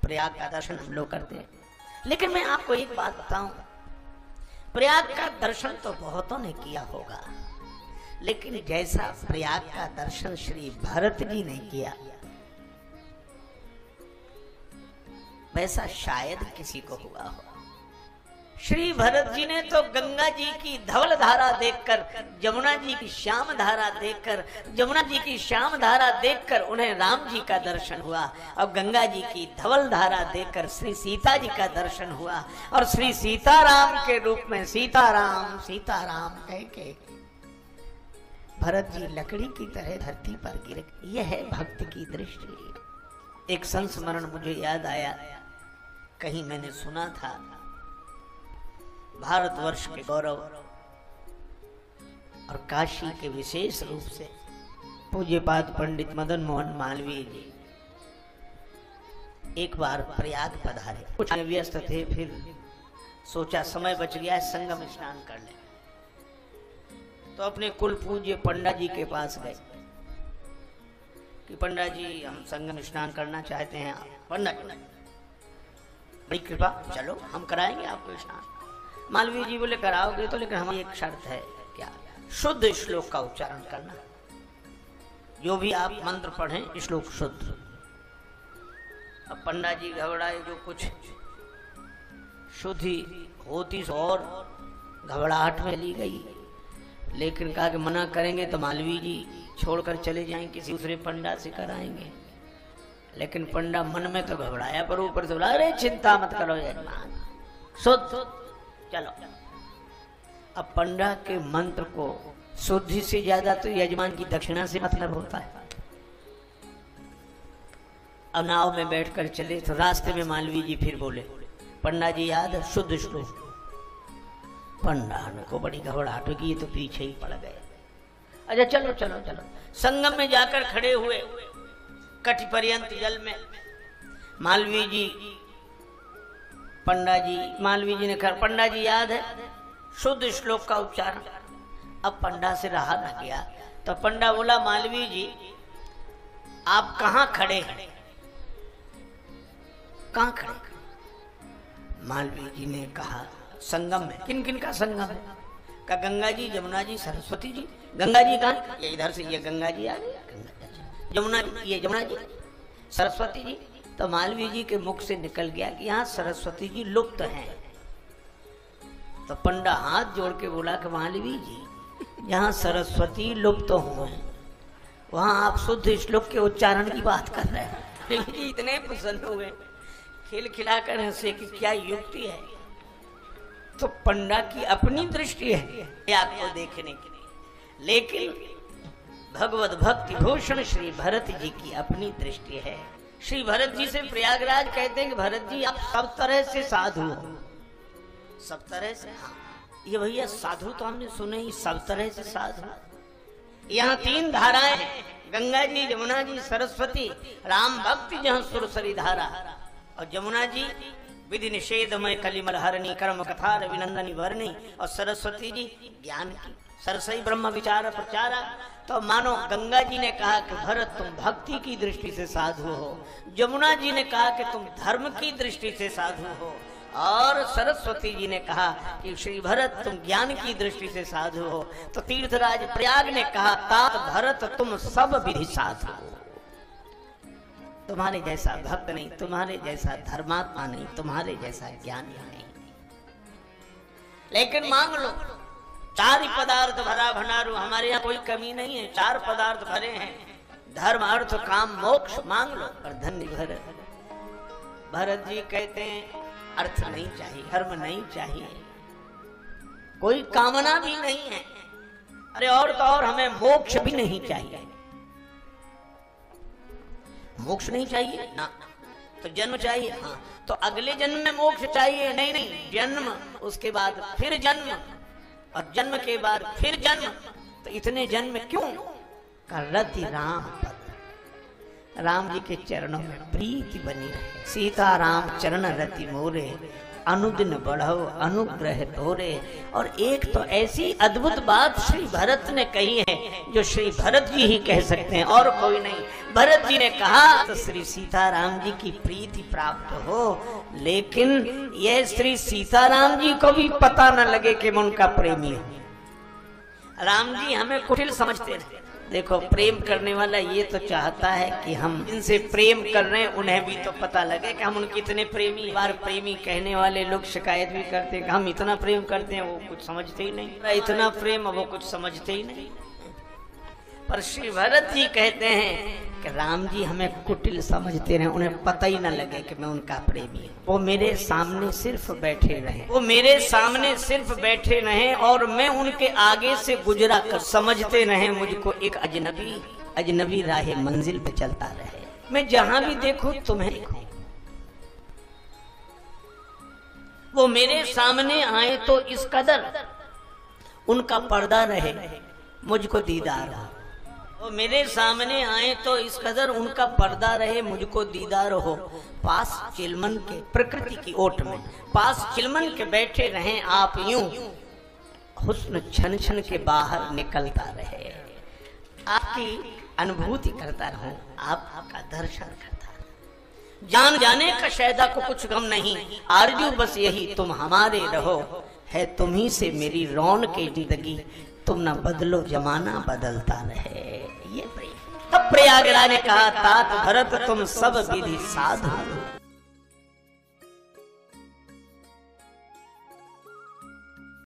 प्रयाग का दर्शन हम लोग करते हैं। लेकिन मैं आपको एक बात बताऊं, प्रयाग का दर्शन तो बहुतों ने किया होगा, लेकिन जैसा प्रयाग का दर्शन श्री भरत जी ने किया वैसा शायद किसी को हुआ हो। श्री भरत जी ने तो गंगा जी की धवल धारा देखकर, जमुना जी की श्याम धारा देखकर, जमुना जी की श्याम धारा देखकर उन्हें राम जी का दर्शन हुआ, और गंगा जी की धवल धारा देखकर श्री सीता जी का दर्शन हुआ, और श्री सीताराम के रूप में सीताराम सीताराम कह के भरत जी लकड़ी की तरह धरती पर गिरे। यह है भक्त की दृष्टि। एक संस्मरण मुझे याद आया, कहीं मैंने सुना था, भारतवर्ष के गौरव और काशी के विशेष रूप से पूज्यपाद पंडित मदन मोहन मालवीय जी एक बार प्रयाग पधारे। कुछ व्यस्त थे, फिर सोचा समय बच गया है, संगम स्नान कर ले, तो अपने कुल पूज्य पंडा जी के पास गए कि पंडा जी हम संगम स्नान करना चाहते हैं। पंडा जी बड़ी कृपा, चलो हम कराएंगे आपको स्नान। मालवीय जी बोले कराओगे तो, लेकिन हमारी एक शर्त है। क्या? शुद्ध श्लोक का उच्चारण करना, जो भी आप मंत्र पढ़ें श्लोक शुद्ध। अब पंडा जी घबराए, जो कुछ शुद्धि होती और घबराहट में चली गई, लेकिन कहा कि मना करेंगे तो मालवीय जी छोड़कर चले जाएंगे, किसी दूसरे पंडा से कराएंगे। लेकिन पंडा मन में तो घबराया, पर ऊपर से बोला अरे चिंता मत करो यजमान, शुद्ध चलो। अब पंडा के मंत्र को शुद्धि से ज्यादा तो यजमान की दक्षिणा से मतलब होता है। अब नाव में बैठकर चले तो रास्ते में मालवीय जी फिर बोले पंडा जी याद है शुद्ध श्लोक। पंडा को बड़ी घबराहट होगी, ये तो पीछे ही पड़ गए। अच्छा चलो चलो चलो, संगम में जाकर खड़े हुए, कटी पर्यंत जल में। मालवीय जी मालवीय जी ने कहा पंडा जी याद है शुद्ध श्लोक का उच्चारण। अब पंडा से रहा न गया, तो पंडा बोला मालवीय जी आप कहां खड़े हैं, कहां खड़े? मालवीय जी ने कहा संगम में। किन किन का संगम है? का गंगा जी, जमुना जी, सरस्वती जी। गंगा जी कहां? ये इधर से, ये गंगा जी आ गई, जमुना जी, ये जमुना जी, सरस्वती जी। तो मालवीय जी के मुख से निकल गया कि यहाँ सरस्वती जी लुप्त हैं। तो पंडा हाथ जोड़ के बोला कि मालवीय जी यहाँ सरस्वती लुप्त हो, वहां आप शुद्ध श्लोक के उच्चारण की बात कर रहे हैं। इतने प्रसन्न हुए, खिलखिलाकर हंसे कि क्या युक्ति है। तो पंडा की अपनी दृष्टि है आपको देखने के लिए, लेकिन भगवत भक्ति भूषण श्री भरत जी की अपनी दृष्टि है। श्री भरत जी से प्रयागराज कहते हैं कि भरत जी आप सब तरह से साधु हो, सब तरह से। हाँ ये भैया साधु तो हमने सुने ही, सब तरह से साधु। यहाँ 3 धाराएं हैं, गंगा जी, जमुना जी, सरस्वती। राम भक्ति जहाँ सुरसरी धारा, और जमुना जी विधि निषेधमय कलिमल हरणी कर्म कथा रविनंदनी वर्णी, और सरस्वती जी ज्ञान की सरसई ब्रह्म विचार प्रचारा। तो मानो गंगा जी ने कहा कि भरत तुम भक्ति की दृष्टि से साधु हो, जमुना जी ने कहा कि तुम धर्म की दृष्टि से साधु हो, और सरस्वती जी ने कहा कि श्री भरत तुम ज्ञान की दृष्टि से साधु हो। तो तीर्थराज प्रयाग ने कहा तात भरत तुम सब विधि साधु हो। तुम्हारे जैसा भक्त नहीं, तुम्हारे जैसा धर्मात्मा नहीं, तुम्हारे जैसा ज्ञानी नहीं, लेकिन मांग लो 4 ही पदार्थ भरा भंडारू। हमारे यहाँ कोई कमी नहीं है, 4 पदार्थ भरे हैं, धर्म अर्थ काम मोक्ष, मांग लो पर धन्य भरत। भरत जी कहते हैं अर्थ नहीं चाहिए, धर्म नहीं चाहिए, कोई कामना भी नहीं है, अरे और तो और हमें मोक्ष भी नहीं चाहिए। मोक्ष नहीं चाहिए ना, तो जन्म चाहिए। हाँ तो अगले जन्म में मोक्ष चाहिए? नहीं नहीं, जन्म, उसके बाद फिर जन्म, और जन्म के बाद फिर जन्म। तो इतने जन्म क्यों? रति राम पद, राम जी के चरणों में प्रीति बनी रहे। सीता राम चरण रति मोरे, अनुदिन बढ़ो अनुग्रह तोरे। और एक तो ऐसी अद्भुत बात श्री भरत ने कही है जो श्री भरत जी ही कह सकते हैं, और कोई नहीं। भरत जी ने कहा तो श्री सीताराम जी की प्रीति प्राप्त हो, लेकिन यह श्री सीताराम जी को भी पता न लगे कि मैं उनका प्रेमी हूं। राम जी हमें कुटिल समझते हैं। देखो, प्रेम करने वाला ये तो चाहता है कि हम जिनसे प्रेम कर रहे हैं उन्हें भी तो पता लगे कि हम उनके इतने प्रेमी। बार प्रेमी कहने वाले लोग शिकायत भी करते हैं कि हम इतना प्रेम करते हैं, वो कुछ समझते ही नहीं, इतना प्रेम वो कुछ समझते ही नहीं। पर श्री भरत जी कहते हैं कि राम जी हमें कुटिल समझते रहे, उन्हें पता ही ना लगे कि मैं उनका प्रेमी हूँ। वो मेरे सामने सिर्फ बैठे रहे, वो मेरे सामने सिर्फ बैठे रहे और मैं उनके आगे से गुजरा कर समझते रहे मुझको एक अजनबी राह मंजिल पे चलता रहे। मैं जहां भी देखूं तुम्हें देखूं। वो मेरे सामने आए तो इस कदर उनका पर्दा रहे, मुझको दीदार हो। वो मेरे सामने आए तो इस कदर उनका पर्दा रहे, मुझको दीदार हो। पास चिलमन के प्रकृति की ओट में पास चिलमन के बैठे रहें आप यूं, हुस्न छन छन के बाहर निकलता रहे। आपकी अनुभूति करता रहूं, आपका दर्शन करता रहूं। जान जाने का शैदा को कुछ गम नहीं, आरजू बस यही तुम हमारे रहो। है तुम्ही से मेरी रौन के जिंदगी, तुम ना बदलो जमाना बदलता रहे। ये तब प्रयागराज ने कहा, तात भरत तुम सब विधि साधु।